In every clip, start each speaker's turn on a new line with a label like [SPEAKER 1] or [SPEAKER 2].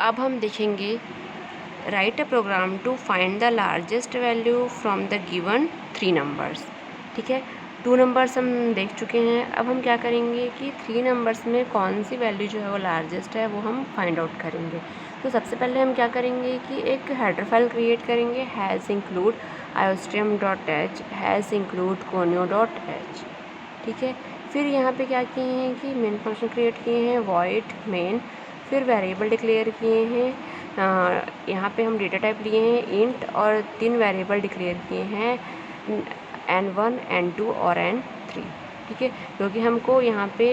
[SPEAKER 1] अब हम देखेंगे write a program to find the largest value from the given 3 numbers. ठीक है, 2 नंबर्स हम देख चुके हैं। अब हम क्या करेंगे कि 3 नंबर्स में कौन सी वैल्यू जो है वो लार्जेस्ट है वो हम फाइंड आउट करेंगे। तो सबसे पहले हम क्या करेंगे कि एक हेडर फाइल क्रिएट करेंगे, has include iostream.h, has include conio.h। ठीक है, फिर यहाँ पे क्या किए हैं कि मेन फंक्शन क्रिएट किए हैं, वॉइड मेन, फिर वेरिएबल डिक्लेयर किए हैं। यहाँ पे हम डेटा टाइप लिए हैं इंट, और 3 वेरिएबल डिक्लेयर किए हैं n1, n2 और n3। ठीक है, क्योंकि हमको यहाँ पे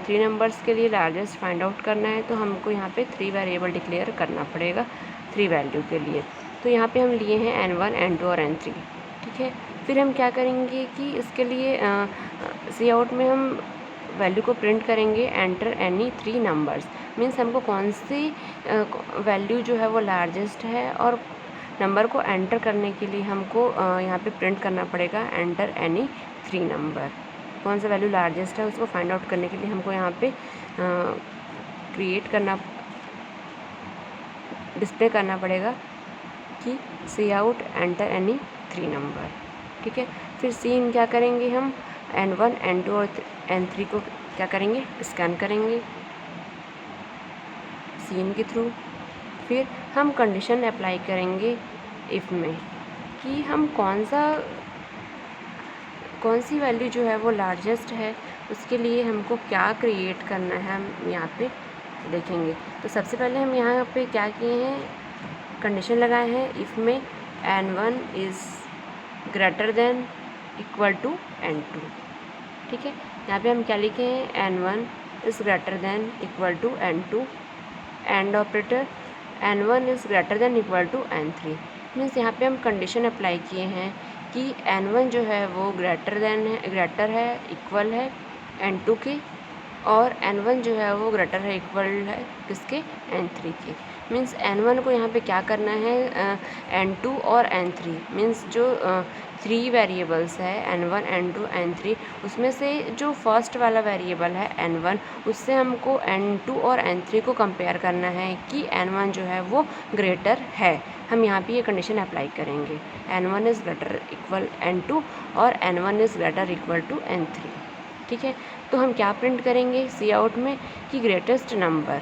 [SPEAKER 1] 3 नंबर्स के लिए लार्जेस्ट फाइंड आउट करना है, तो हमको यहाँ पे 3 वेरिएबल डिक्लेयर करना पड़ेगा 3 वैल्यू के लिए। तो यहाँ पे हम लिए हैं n1, n2 और n3। ठीक है, फिर हम क्या करेंगे कि इसके लिए सी आउट में हम वैल्यू को प्रिंट करेंगे एंटर एनी 3 नंबर्स। मीन्स हमको कौन सी वैल्यू जो है वो लार्जेस्ट है, और नंबर को एंटर करने के लिए हमको यहाँ पे प्रिंट करना पड़ेगा एंटर एनी 3 नंबर। कौन सा वैल्यू लार्जेस्ट है उसको फाइंड आउट करने के लिए हमको यहाँ पे क्रिएट करना, डिस्प्ले करना पड़ेगा कि सी आउट एंटर एनी 3 नंबर। ठीक है, फिर सीन क्या करेंगे हम n1, n2 और n3 को क्या करेंगे, स्कैन करेंगे सीन के थ्रू। फिर हम कंडीशन अप्लाई करेंगे इफ़ में कि हम कौन सी वैल्यू जो है वो लार्जेस्ट है, उसके लिए हमको क्या क्रिएट करना है हम यहाँ पे देखेंगे। तो सबसे पहले हम यहाँ पे क्या किए हैं, कंडीशन लगाए हैं इफ़ में n1 is greater than equal to n2। ठीक है, यहाँ पे हम क्या लिखे हैं, n1 is greater than equal to n2, and operator n1 is greater than equal to n3। Means यहाँ पे हम कंडीशन अप्लाई किए हैं कि n1 जो है वो ग्रेटर है इक्वल है n2 के, और n1 जो है वो ग्रेटर है इक्वल है किसके, n3 के। मीन्स n1 को यहाँ पे क्या करना है, n2 और n3, मीन्स जो 3 वेरिएबल्स है n1, n2, n3, उसमें से जो फर्स्ट वाला वेरिएबल है n1, उससे हमको n2 और n3 को कंपेयर करना है कि n1 जो है वो ग्रेटर है। हम यहाँ पे ये कंडीशन अप्लाई करेंगे, n1 is greater equal n2 और n1 is greater equal to n3। ठीक है, तो हम क्या प्रिंट करेंगे सी आउट में कि ग्रेटेस्ट नंबर,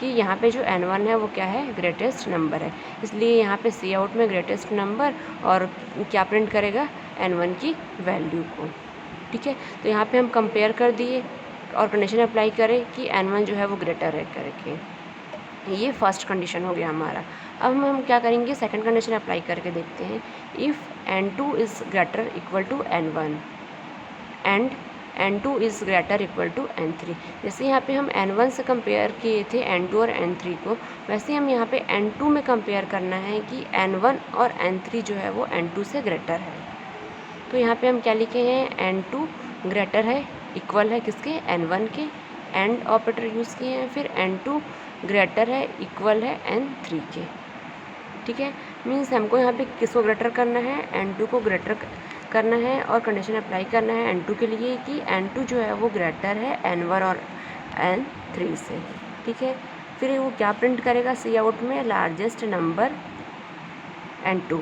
[SPEAKER 1] कि यहाँ पे जो n1 है वो क्या है, ग्रेटेस्ट नंबर है, इसलिए यहाँ पे सी आउट में ग्रेटेस्ट नंबर और क्या प्रिंट करेगा, n1 की वैल्यू को। ठीक है, तो यहाँ पे हम कंपेयर कर दिए और कंडीशन अप्लाई करें कि n1 जो है वो ग्रेटर है करके। ये फर्स्ट कंडीशन हो गया हमारा। अब हम क्या करेंगे, सेकंड कंडीशन अप्लाई करके देखते हैं, if n2 is greater equal to n1 and n2 is greater equal to n3। जैसे यहाँ पे हम n1 से कंपेयर किए थे n2 और n3 को, वैसे हम यहाँ पे n2 में कंपेयर करना है कि n1 और n3 जो है वो n2 से ग्रेटर है। तो यहाँ पे हम क्या लिखे हैं, n2 ग्रेटर है इक्वल है किसके, n1 के, एंड ऑपरेटर यूज़ किए हैं, फिर n2 ग्रेटर है इक्वल है n3 के। ठीक है, मीन्स हमको यहाँ पे किसको ग्रेटर करना है, n2 को ग्रेटर करना है, और कंडीशन अप्लाई करना है n2 के लिए कि n2 जो है वो ग्रेटर है n1 और n3 से। ठीक है, फिर वो क्या प्रिंट करेगा सी आउट में, लार्जेस्ट नंबर n2।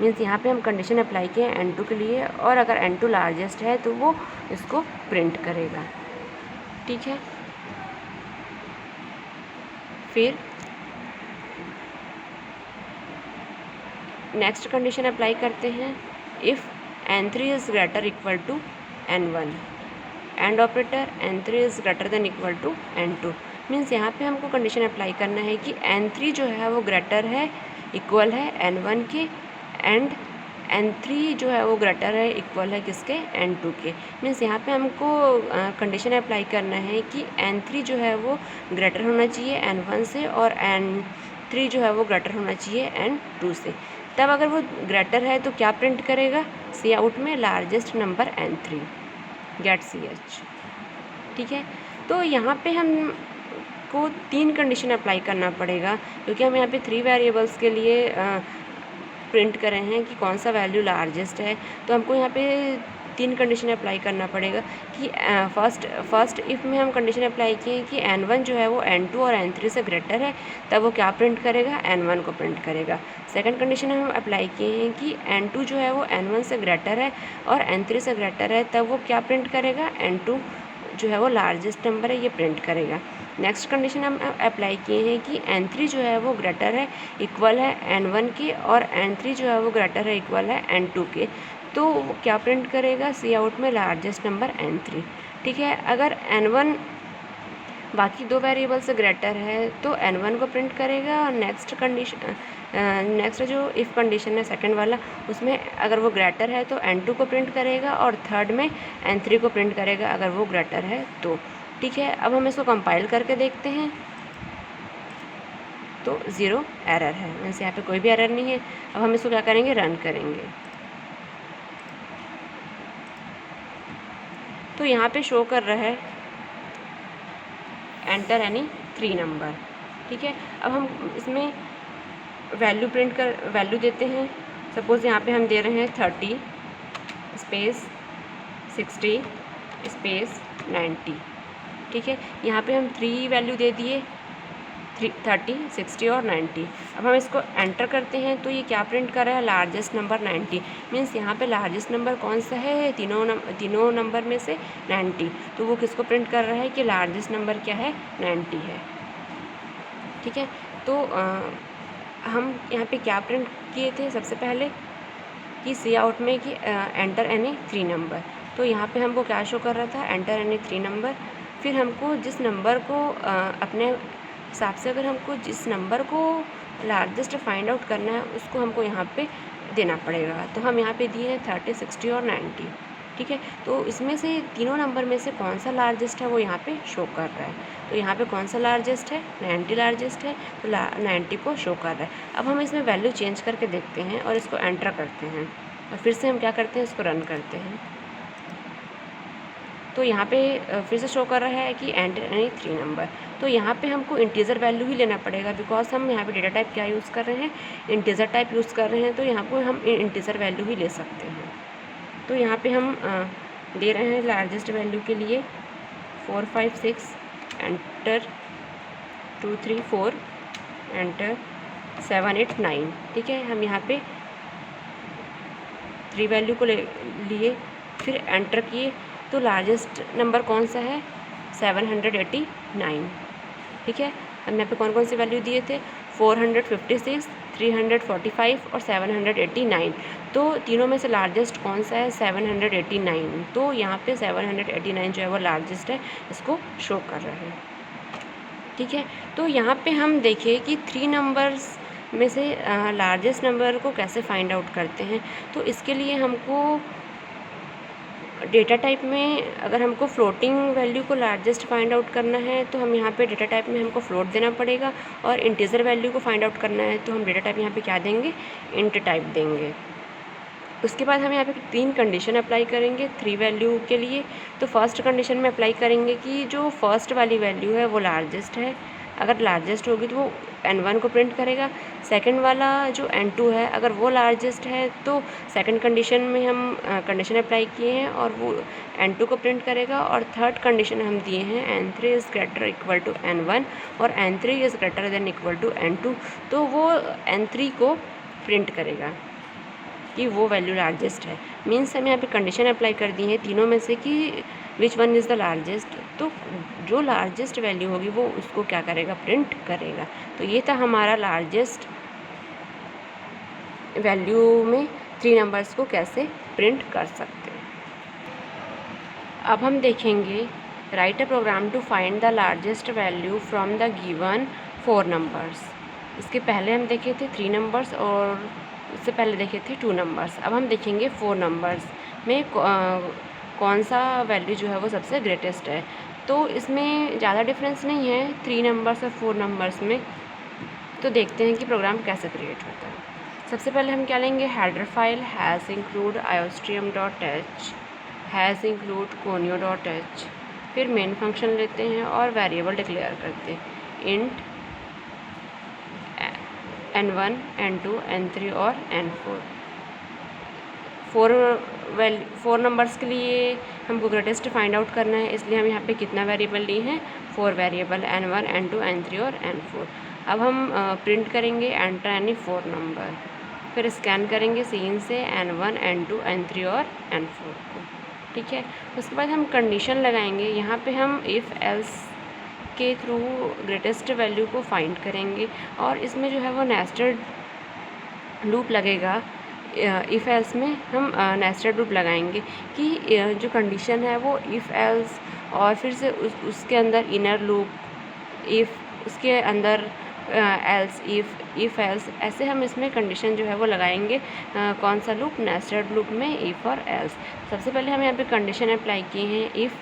[SPEAKER 1] मीन्स यहाँ पे हम कंडीशन अप्लाई किए n2 के लिए, और अगर n2 लार्जेस्ट है तो वो इसको प्रिंट करेगा। ठीक है, फिर नेक्स्ट कंडीशन अप्लाई करते हैं, if n3 is greater equal to n1 and operator n3 is greater than equal to n2। Means यहाँ पे हमको कंडीशन अप्लाई करना है कि n3 जो है वो ग्रेटर है इक्वल है n1 के, एंड n3 जो है वो ग्रेटर है इक्वल है किसके, n2 के। मीन्स यहाँ पे हमको कंडीशन अप्लाई करना है कि n3 जो है वो ग्रेटर होना चाहिए n1 से, और n3 जो है वो ग्रेटर होना चाहिए n2 से। तब अगर वो ग्रेटर है तो क्या प्रिंट करेगा सी आउट में, largest number n3 get ch। ठीक है, तो यहाँ पे हम को 3 कंडीशन अप्लाई करना पड़ेगा, क्योंकि हम यहाँ पे 3 वेरिएबल्स के लिए प्रिंट कर रहे हैं कि कौन सा वैल्यू लार्जेस्ट है। तो हमको यहाँ पे तीन कंडीशन अप्लाई करना पड़ेगा कि फर्स्ट इफ़ में हम कंडीशन अप्लाई किए कि n1 जो है वो n2 और n3 से ग्रेटर है, तब वो क्या प्रिंट करेगा, n1 को प्रिंट करेगा। सेकंड कंडीशन हम अप्लाई किए हैं कि n2 जो है वो n1 से ग्रेटर है और n3 से ग्रेटर है, तब वो क्या प्रिंट करेगा, n2 जो है वो लार्जेस्ट नंबर है, ये प्रिंट करेगा। नेक्स्ट कंडीशन हम अप्लाई किए हैं कि n3 जो है वो ग्रेटर है, इक्वल है n1 के, और n3 जो है वो ग्रेटर है, इक्वल है n2 के, तो क्या प्रिंट करेगा, सी आउट में लार्जेस्ट नंबर n3। ठीक है, अगर n1 बाकी दो वेरिएबल से ग्रेटर है तो n1 को प्रिंट करेगा, और नेक्स्ट जो इफ़ कंडीशन है सेकंड वाला, उसमें अगर वो ग्रेटर है तो n2 को प्रिंट करेगा, और थर्ड में n3 को प्रिंट करेगा अगर वो ग्रेटर है तो। ठीक है, अब हम इसको कंपाइल करके देखते हैं तो 0 एरर है, मीन्स यहाँ पे कोई भी एरर नहीं है। अब हम इसको क्या करेंगे, रन करेंगे तो यहाँ पे शो कर रहा है एंटर एनी 3 नंबर। ठीक है, अब हम इसमें वैल्यू देते हैं। सपोज़ यहाँ पे हम दे रहे हैं 30 स्पेस 60 स्पेस 90। ठीक है, यहाँ पे हम 3 वैल्यू दे दिए, 30 60 और 90। अब हम इसको एंटर करते हैं तो ये क्या प्रिंट कर रहा है, लार्जेस्ट नंबर 90। मीन्स यहाँ पे लार्जेस्ट नंबर कौन सा है, तीनों नंबर में से 90, तो वो किसको प्रिंट कर रहा है कि लार्जेस्ट नंबर क्या है, 90 है। ठीक है, तो हम यहाँ पे क्या प्रिंट किए थे सबसे पहले कि सी आउट में कि एंटर एनी 3 नंबर, तो यहाँ पे हमको क्या शो कर रहा था, एंटर एनी 3 नंबर। फिर हमको जिस नंबर को अपने हिसाब से, अगर हमको जिस नंबर को लार्जेस्ट फाइंड आउट करना है उसको हमको यहाँ पे देना पड़ेगा, तो हम यहाँ पे दिए हैं 30 60 और 90। ठीक है, तो इसमें से तीनों नंबर में से कौन सा लार्जेस्ट है वो यहाँ पे शो कर रहा है, तो यहाँ पे कौन सा लार्जेस्ट है, 90 लार्जेस्ट है, तो 90 को शो कर रहा है। अब हम इसमें वैल्यू चेंज करके देखते हैं और इसको एंटर करते हैं, और फिर से हम क्या करते हैं, इसको रन करते हैं तो यहाँ पे फिर से शो कर रहा है कि एंटर एनी 3 नंबर। तो यहाँ पे हमको इंटीजर वैल्यू ही लेना पड़ेगा, बिकॉज हम यहाँ पे डेटा टाइप क्या यूज़ कर रहे हैं, इंटीजर टाइप यूज़ कर रहे हैं, तो यहाँ पे हम इंटीजर वैल्यू ही ले सकते हैं। तो यहाँ पे हम दे रहे हैं लार्जेस्ट वैल्यू के लिए 4 5 6, एंटर 2 3 4, एंटर 7 8 9। ठीक है, हम यहाँ पे 3 वैल्यू को लिए, फिर एंटर किए, तो लार्जेस्ट नंबर कौन सा है, 789। ठीक है, हम यहाँ पे कौन कौन सी वैल्यू दिए थे, 456, 345 और 789, तो तीनों में से लार्जेस्ट कौन सा है, 789, तो यहाँ पे 789 जो है वो लार्जेस्ट है, इसको शो कर रहा है। ठीक है, तो यहाँ पे हम देखिए कि 3 नंबर्स में से लार्जेस्ट नंबर को कैसे फाइंड आउट करते हैं। तो इसके लिए हमको डेटा टाइप में, अगर हमको फ्लोटिंग वैल्यू को लार्जेस्ट फाइंड आउट करना है तो हम यहाँ पे डेटा टाइप में हमको फ्लोट देना पड़ेगा, और इंटीजर वैल्यू को फाइंड आउट करना है तो हम डेटा टाइप यहाँ पे क्या देंगे, इंट टाइप देंगे। उसके बाद हम यहाँ पे 3 कंडीशन अप्लाई करेंगे 3 वैल्यू के लिए। तो फर्स्ट कंडीशन में अप्लाई करेंगे कि जो फर्स्ट वाली वैल्यू है वो लार्जेस्ट है, अगर लार्जेस्ट होगी तो वो n1 को प्रिंट करेगा। सेकंड वाला जो n2 है, अगर वो लार्जेस्ट है तो सेकंड कंडीशन में हम कंडीशन अप्लाई किए हैं और वो n2 को प्रिंट करेगा। और थर्ड कंडीशन हम दिए हैं n3 is greater equal to n1 और n3 is greater than equal to n2, तो वो n3 को प्रिंट करेगा कि वो वैल्यू लार्जेस्ट है। मीन्स हम यहाँ पे कंडीशन अप्लाई कर दी है तीनों में से कि which one is the largest, तो जो लार्जेस्ट वैल्यू होगी वो उसको क्या करेगा, प्रिंट करेगा। तो ये था हमारा लार्जेस्ट वैल्यू में 3 नंबर्स को कैसे प्रिंट कर सकते हैं। अब हम देखेंगे write a program to find the largest value from the given 4 numbers. इसके पहले हम देखे थे 3 नंबर्स और उससे पहले देखे थे 2 नंबर्स। अब हम देखेंगे 4 नंबर्स में कौन सा वैल्यू जो है वो सबसे ग्रेटेस्ट है। तो इसमें ज़्यादा डिफरेंस नहीं है 3 नंबर्स और 4 नंबर्स में। तो देखते हैं कि प्रोग्राम कैसे क्रिएट होता है। सबसे पहले हम क्या लेंगे, header file has include iostream.h, has include conio.h, फिर मेन फंक्शन लेते हैं और वेरिएबल डिक्लेयर करते हैं इंट n1 n2 n3 और n4। फोर नंबर्स के लिए हमको ग्रेटेस्ट फाइंड आउट करना है, इसलिए हम यहाँ पे कितना वेरिएबल लिए हैं, 4 वेरिएबल n1 n2 n3 और n4। अब हम प्रिंट करेंगे एंटर एनी 4 नंबर, फिर स्कैन करेंगे सीन से n1 n2 n3 और n4 को। ठीक है, उसके बाद हम कंडीशन लगाएंगे। यहाँ पे हम इफ़ एल्स के थ्रू ग्रेटेस्ट वैल्यू को फाइंड करेंगे और इसमें जो है वो नेस्टेड लूप लगेगा। इफ़ एल्स में हम नेस्टेड लूप लगाएंगे कि जो कंडीशन है वो इफ़ एल्स और फिर से उसके अंदर इनर लूप, इफ़ उसके अंदर एल्स, इफ़ एल्स, ऐसे हम इसमें कंडीशन जो है वो लगाएंगे। कौन सा लूप, नेस्टेड लूप में इफ़ और एल्स। सबसे पहले हम यहाँ पे कंडीशन अप्लाई किए हैं if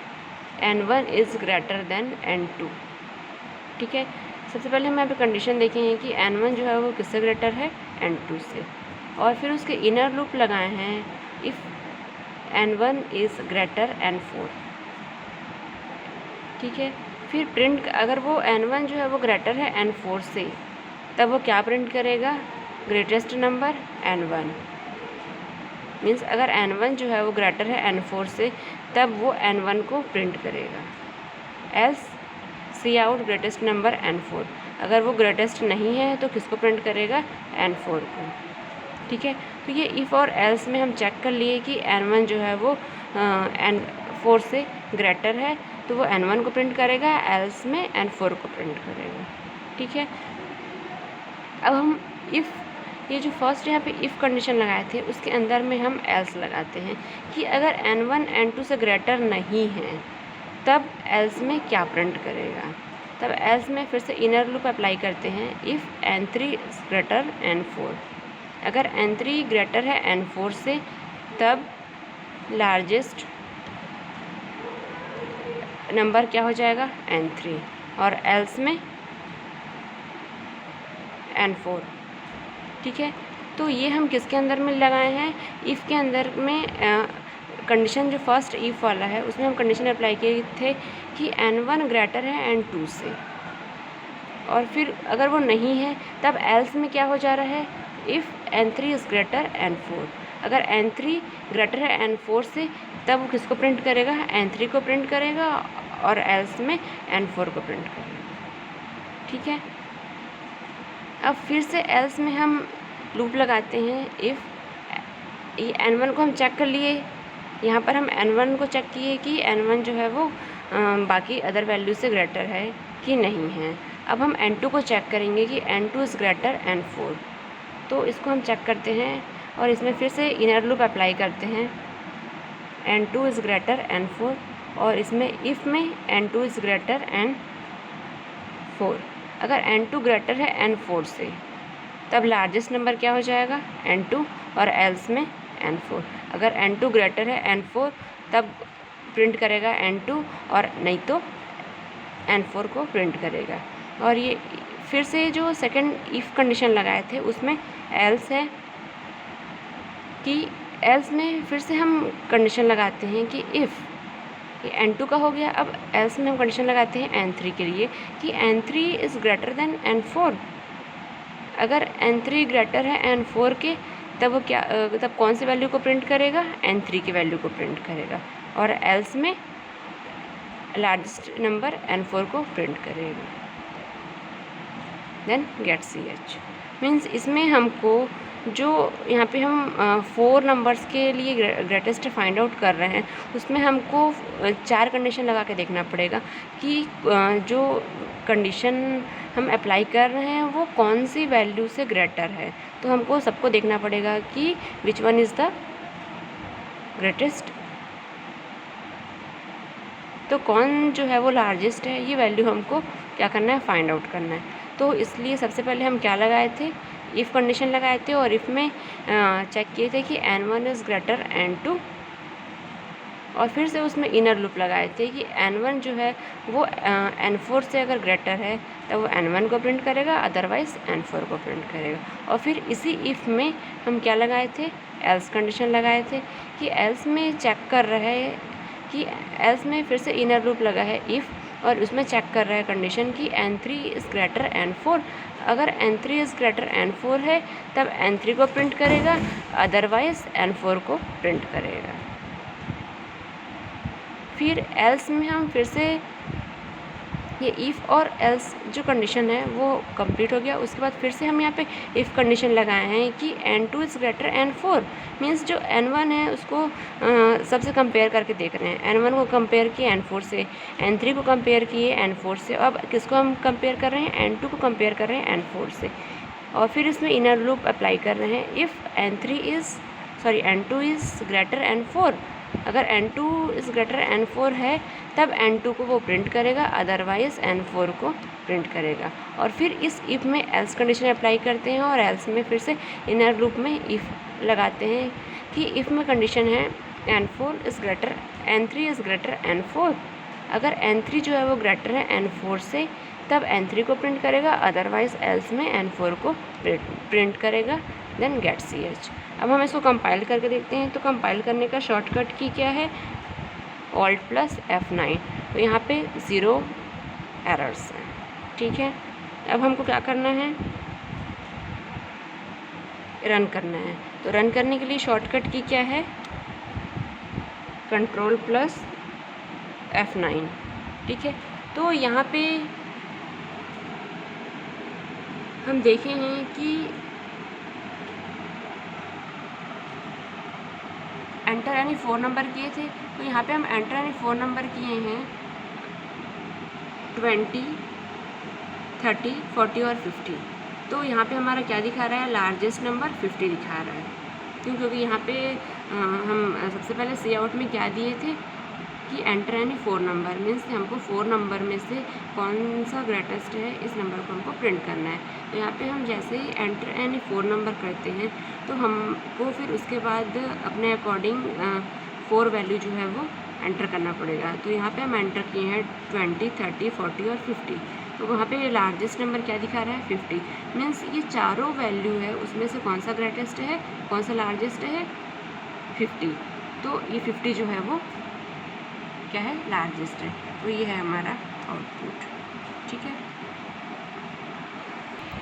[SPEAKER 1] n1 is greater then n2। ठीक है, सबसे पहले हम यहाँ पे कंडीशन देखेंगे कि n1 जो है वो किससे ग्रेटर है, n2 से, और फिर उसके इनर लूप लगाए हैं if n1 is greater n4। ठीक है, फिर प्रिंट, अगर वो n1 जो है वो ग्रेटर है n4 से, तब वो क्या प्रिंट करेगा, ग्रेटेस्ट नंबर n1। मीन्स अगर n1 जो है वो ग्रेटर है n4 से, तब वो n1 को प्रिंट करेगा। एल्स सी आउट ग्रेटेस्ट नंबर n4। अगर वो ग्रेटेस्ट नहीं है तो किसको प्रिंट करेगा, n4 को। ठीक है, तो ये इफ़ और एल्स में हम चेक कर लिए कि n1 जो है वो n4 से ग्रेटर है, तो वो n1 को प्रिंट करेगा, एल्स में n4 को प्रिंट करेगा। ठीक है, अब हम इफ़, ये जो फर्स्ट यहाँ पे इफ़ कंडीशन लगाए थे उसके अंदर में हम एल्स लगाते हैं कि अगर n1 n2 से ग्रेटर नहीं है तब एल्स में क्या प्रिंट करेगा। तब एल्स में फिर से इनर लूप अप्लाई करते हैं इफ़ n3 ग्रेटर n4। अगर n3 ग्रेटर है n4 से, तब लार्जेस्ट नंबर क्या हो जाएगा, n3, और एल्स में n4। ठीक है, तो ये हम किसके अंदर में लगाए हैं, इफ़ के अंदर में। कंडीशन जो फर्स्ट इफ़ वाला है उसमें हम कंडीशन अप्लाई किए थे कि n1 ग्रेटर है n2 से, और फिर अगर वो नहीं है तब एल्स में क्या हो जा रहा है, if n3 is greater n4। अगर n3 ग्रेटर है n4 से, तब वो किसको प्रिंट करेगा, n3 को प्रिंट करेगा, और एल्स में n4 को प्रिंट करेगा। ठीक है, अब फिर से एल्स में हम लूप लगाते हैं इफ़, ये n1 को हम चेक कर लिए, यहाँ पर हम n1 को चेक किए कि n1 जो है वो बाकी अदर वैल्यू से ग्रेटर है कि नहीं है। अब हम n2 को चेक करेंगे कि n2 इज़ ग्रेटर n4, तो इसको हम चेक करते हैं और इसमें फिर से इनर लूप अप्लाई करते हैं n2 इज़ ग्रेटर n4, और इसमें इफ़ में n2 इज़ ग्रेटर n4। अगर n2 ग्रेटर है n4 से, तब लार्जेस्ट नंबर क्या हो जाएगा, n2, और एल्स में n4। अगर n2 ग्रेटर है n4, तब प्रिंट करेगा n2, और नहीं तो n4 को प्रिंट करेगा। और ये फिर से जो सेकंड इफ़ कंडीशन लगाए थे उसमें एल्स है कि एल्स में फिर से हम कंडीशन लगाते हैं कि इफ़, ये n2 का हो गया। अब एल्स में हम कंडीशन लगाते हैं n3 के लिए कि n3 is greater then n4। अगर n3 ग्रेटर है n4 के, तब वो क्या, तब कौन सी वैल्यू को प्रिंट करेगा, n3 की वैल्यू को प्रिंट करेगा, और एल्स में लार्जेस्ट नंबर n4 को प्रिंट करेगा। Then get CH। मीन्स इसमें हमको जो यहाँ पे हम 4 नंबर्स के लिए ग्रेटेस्ट फाइंड आउट कर रहे हैं, उसमें हमको 4 कंडीशन लगा के देखना पड़ेगा कि जो कंडीशन हम अप्लाई कर रहे हैं वो कौन सी वैल्यू से ग्रेटर है। तो हमको सबको देखना पड़ेगा कि which one is the greatest, तो कौन जो है वो लार्जेस्ट है, ये वैल्यू हमको क्या करना है, फाइंड आउट करना है। तो इसलिए सबसे पहले हम क्या लगाए थे, इफ़ कंडीशन लगाए थे, और इफ़ में चेक किए थे कि n1 इज़ ग्रेटर n2, और फिर से उसमें इनर लूप लगाए थे कि n1 जो है वो n4 से अगर ग्रेटर है तो वो n1 को प्रिंट करेगा, अदरवाइज़ n4 को प्रिंट करेगा। और फिर इसी इफ़ में हम क्या लगाए थे, एल्स कंडीशन लगाए थे कि एल्स में चेक कर रहे हैं कि एल्स में फिर से इनर लूप लगा है इफ़, और उसमें चेक कर रहा है कंडीशन कि n3 इज़ ग्रेटर n4। अगर n3 इज़ ग्रेटर n4 है तब n3 को प्रिंट करेगा, अदरवाइज़ n4 को प्रिंट करेगा। फिर एल्स में हम फिर से ये इफ़ और एल्स जो कंडीशन है वो कंप्लीट हो गया। उसके बाद फिर से हम यहाँ पे इफ़ कंडीशन लगाए हैं कि n2 is greater n4, means जो n1 है उसको सबसे कंपेयर करके देख रहे हैं। n1 को कंपेयर किए n4 से, n3 को कंपेयर किए n4 से, अब किसको हम कंपेयर कर रहे हैं, n2 को कंपेयर कर रहे हैं n4 से। और फिर इसमें इनर लूप अप्लाई कर रहे हैं। If n2 is greater n4, अगर n2 इज़ ग्रेटर n4 है तब n2 को वो प्रिंट करेगा, अदरवाइज़ n4 को प्रिंट करेगा। और फिर इस इफ़ में एल्स कंडीशन अप्लाई करते हैं और एल्स में फिर से इनर लूप में इफ़ लगाते हैं कि इफ़ में कंडीशन है n3 इज़ ग्रेटर n4, अगर n3 जो है वो ग्रेटर है n4 से तब n3 को प्रिंट करेगा, अदरवाइज़ एल्स में n4 को प्रिंट करेगा, देन गेट ch। अब हम इसको कंपाइल करके देखते हैं। तो कंपाइल करने का शॉर्टकट की क्या है, Alt + F9। तो यहाँ पे 0 एरर्स हैं, ठीक है। अब हमको क्या करना है, रन करना है। तो रन करने के लिए शॉर्टकट की क्या है, Ctrl + F9, ठीक है। तो यहाँ पे हम देखे हैं कि एंटर यानी 4 नंबर किए थे, तो यहाँ पे हम एंटर यानी 4 नंबर किए हैं 20, 30, 40 और 50। तो यहाँ पे हमारा क्या दिखा रहा है, लार्जेस्ट नंबर 50 दिखा रहा है। क्योंकि यहाँ पे हम सबसे पहले सी आउट में क्या दिए थे कि एंटर यानी 4 नंबर, मीन्स हमको 4 नंबर में से कौन सा ग्रेटेस्ट है इस नंबर को हमको प्रिंट करना है। तो यहाँ पे हम जैसे ही एंटर यानी 4 नंबर करते हैं तो हमको फिर उसके बाद अपने अकॉर्डिंग 4 वैल्यू जो है वो एंटर करना पड़ेगा। तो यहाँ पे हम एंटर किए हैं 20, 30, 40 और 50। तो वहाँ पे लार्जेस्ट नंबर क्या दिखा रहा है, 50, मीन्स ये चारों वैल्यू है उसमें से कौन सा ग्रेटेस्ट है, कौन सा लार्जेस्ट है, 50। तो ये 50 जो है वो क्या है, लार्जेस्ट है। तो ये है हमारा आउटपुट, ठीक है।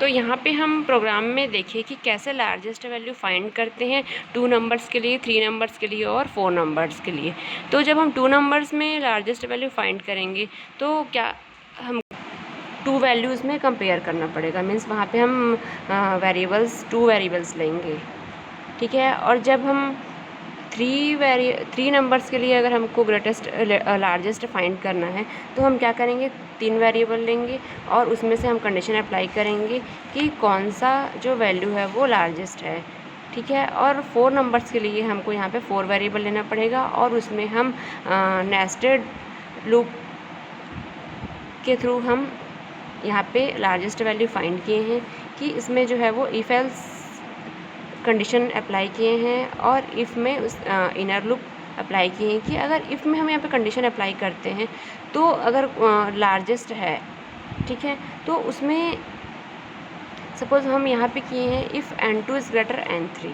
[SPEAKER 1] तो यहाँ पे हम प्रोग्राम में देखिए कि कैसे लार्जेस्ट वैल्यू फाइंड करते हैं 2 नंबर्स के लिए, 3 नंबर्स के लिए और 4 नंबर्स के लिए। तो जब हम 2 नंबर्स में लार्जेस्ट वैल्यू फाइंड करेंगे तो क्या हम 2 वैल्यूज़ में कंपेयर करना पड़ेगा, मीन्स वहाँ पे हम 2 वेरिएबल्स लेंगे, ठीक है। और जब हम 3 नंबर्स के लिए अगर हमको लार्जेस्ट फाइंड करना है तो हम क्या करेंगे, 3 वेरिएबल लेंगे और उसमें से हम कंडीशन अप्लाई करेंगे कि कौन सा जो वैल्यू है वो लार्जेस्ट है, ठीक है। और 4 नंबर्स के लिए हमको यहाँ पे 4 वेरिएबल लेना पड़ेगा और उसमें हम नेस्टेड लूप के थ्रू हम यहाँ पे लार्जेस्ट वैल्यू फाइंड किए हैं कि इसमें जो है वो इफ़ एल्स कंडीशन अप्लाई किए हैं और इफ़ में उस इनर लूप अप्लाई किए हैं कि अगर इफ़ में हम यहाँ पे कंडीशन अप्लाई करते हैं तो अगर लार्जेस्ट है, ठीक है, तो उसमें सपोज़ हम यहाँ पे किए हैं if n2 is greater n2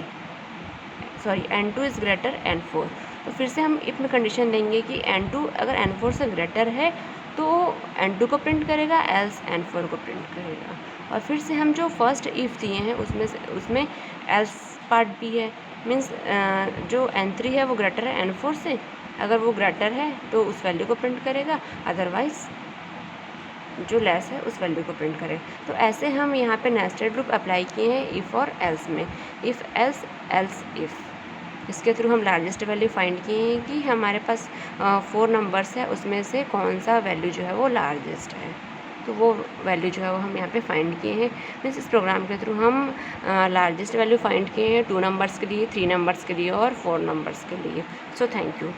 [SPEAKER 1] is greater n4। तो फिर से हम इफ़ में कंडीशन देंगे कि n2 अगर n4 से ग्रेटर है तो n2 को प्रिंट करेगा, एल्स n4 को प्रिंट करेगा। और फिर से हम जो फर्स्ट इफ़ दिए हैं उसमें एल्स पार्ट भी है, मीन्स जो n3 है वो ग्रेटर है n4 से, अगर वो ग्रेटर है तो उस वैल्यू को प्रिंट करेगा, अदरवाइज़ जो लेस है उस वैल्यू को प्रिंट करेगा। तो ऐसे हम यहाँ पे नेस्टेड लूप अप्लाई किए हैं इफ़ और एल्स में, इफ़ एल्स एल्स इफ़। इसके थ्रू हम लार्जेस्ट वैल्यू फाइंड किए हैं कि हमारे पास 4 नंबर्स है उसमें से कौन सा वैल्यू जो है वो लार्जेस्ट है। तो वो वैल्यू जो है वो हम यहाँ पे फाइंड किए हैं। मीन्स इस प्रोग्राम के थ्रू हम लार्जेस्ट वैल्यू फाइंड किए हैं 2 नंबर्स के लिए, 3 नंबर्स के लिए और 4 नंबर्स के लिए। So thank you.